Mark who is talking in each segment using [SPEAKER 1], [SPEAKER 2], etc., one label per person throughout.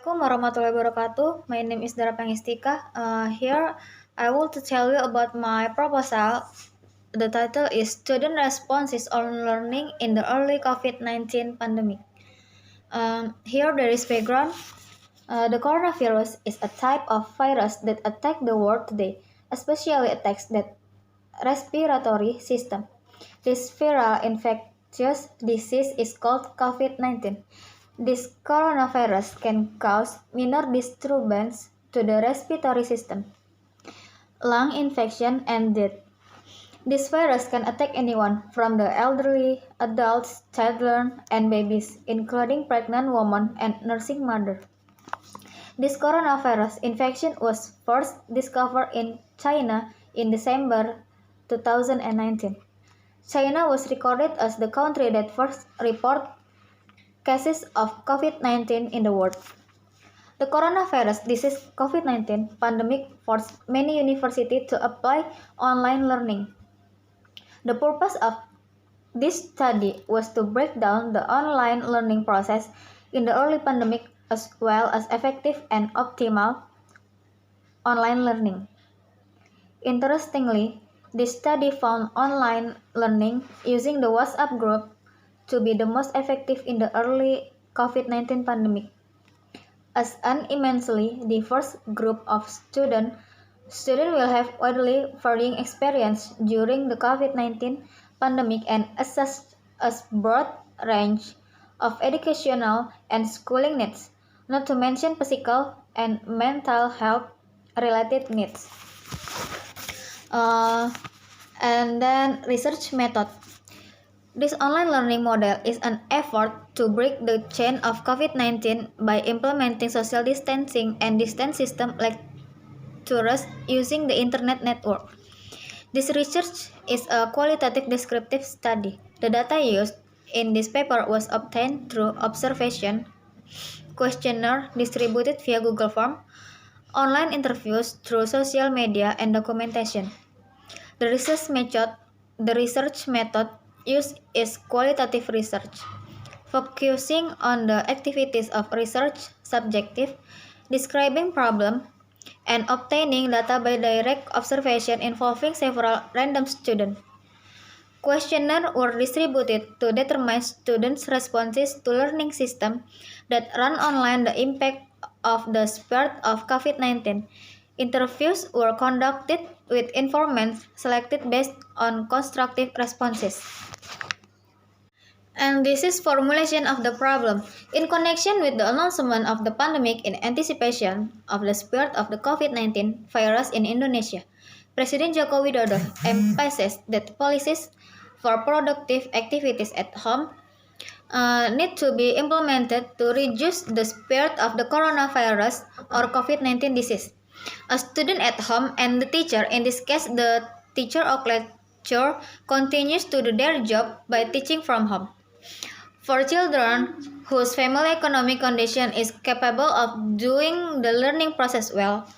[SPEAKER 1] Assalamualaikum warahmatullahi wabarakatuh. My name is Dara Pangestika. Here I will to tell you about my proposal. The title is Student Responses on Learning in the Early COVID-19 Pandemic. Here there is background. The coronavirus is a type of virus that attacks the world today, especially attacks the respiratory system. This viral infectious disease is called COVID-19. This coronavirus can cause minor disturbance to the respiratory system, lung infection, and death. This virus can attack anyone from the elderly, adults, children, and babies, including pregnant women and nursing mothers. This coronavirus infection was first discovered in China in December 2019. China was recorded as the country that first reported cases of COVID-19 in the world. The coronavirus disease COVID-19 pandemic forced many universities to apply online learning. The purpose of this study was to break down the online learning process in the early pandemic as well as effective and optimal online learning. Interestingly, this study found online learning using the WhatsApp group to be the most effective in the early COVID-19 pandemic. As an immensely diverse group of students will have widely varying experience during the COVID-19 pandemic and assess a broad range of educational and schooling needs, not to mention physical and mental health related needs. And then research method. This online learning model is an effort to break the chain of COVID-19 by implementing social distancing and distance system lectures using the internet network. This research is a qualitative descriptive study. The data used in this paper was obtained through observation, questionnaire distributed via Google Form, online interviews through social media, and documentation. The research method used is qualitative research, focusing on the activities of research subjective, describing problem, and obtaining data by direct observation involving several random students. Questionnaires were distributed to determine students' responses to learning systems that run online, the impact of the spread of COVID-19. Interviews were conducted with informants selected based on constructive responses. And this is formulation of the problem. In connection with the announcement of the pandemic in anticipation of the spread of the COVID-19 virus in Indonesia, President Joko Widodo emphasized that policies for productive activities at home need to be implemented to reduce the spread of the coronavirus or COVID-19 disease. A student at home and the teacher, in this case the teacher or lecturer, continues to do their job by teaching from home. For children whose family economic condition is capable of doing the learning process well,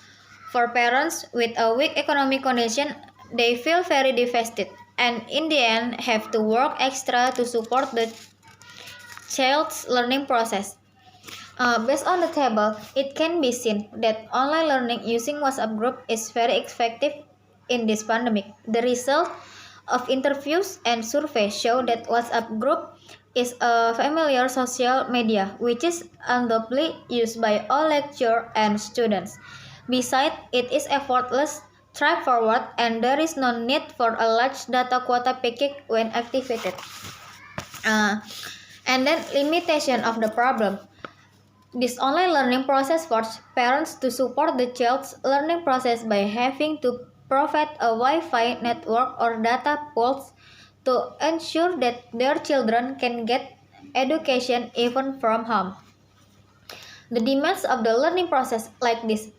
[SPEAKER 1] for parents with a weak economic condition, they feel very devastated and in the end have to work extra to support the child's learning process. Based on the table, it can be seen that online learning using WhatsApp group is very effective in this pandemic. The result of interviews and surveys show that WhatsApp group is a familiar social media which is undoubtedly used by all lecturers and students. Besides, it is effortless, straightforward, and there is no need for a large data quota package when activated. And then limitation of the problem. This online learning process forces parents to support the child's learning process by having to provide a Wi-Fi network or data pools to ensure that their children can get education even from home. The demands of the learning process like this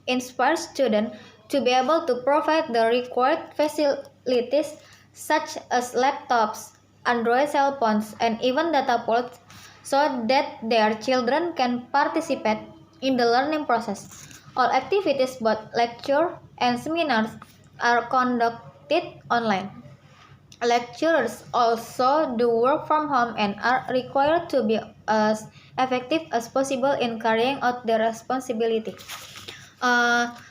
[SPEAKER 1] inspire students to be able to provide the required facilities such as laptops, Android cell phones, and even data pools so that their children can participate in the learning process. All activities, both lecture and seminars, are conducted online. Lecturers also do work from home and are required to be as effective as possible in carrying out their responsibility.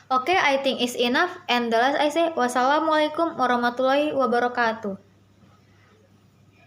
[SPEAKER 1] Okay, I think it's enough. And the last I say, wassalamualaikum warahmatullahi wabarakatuh.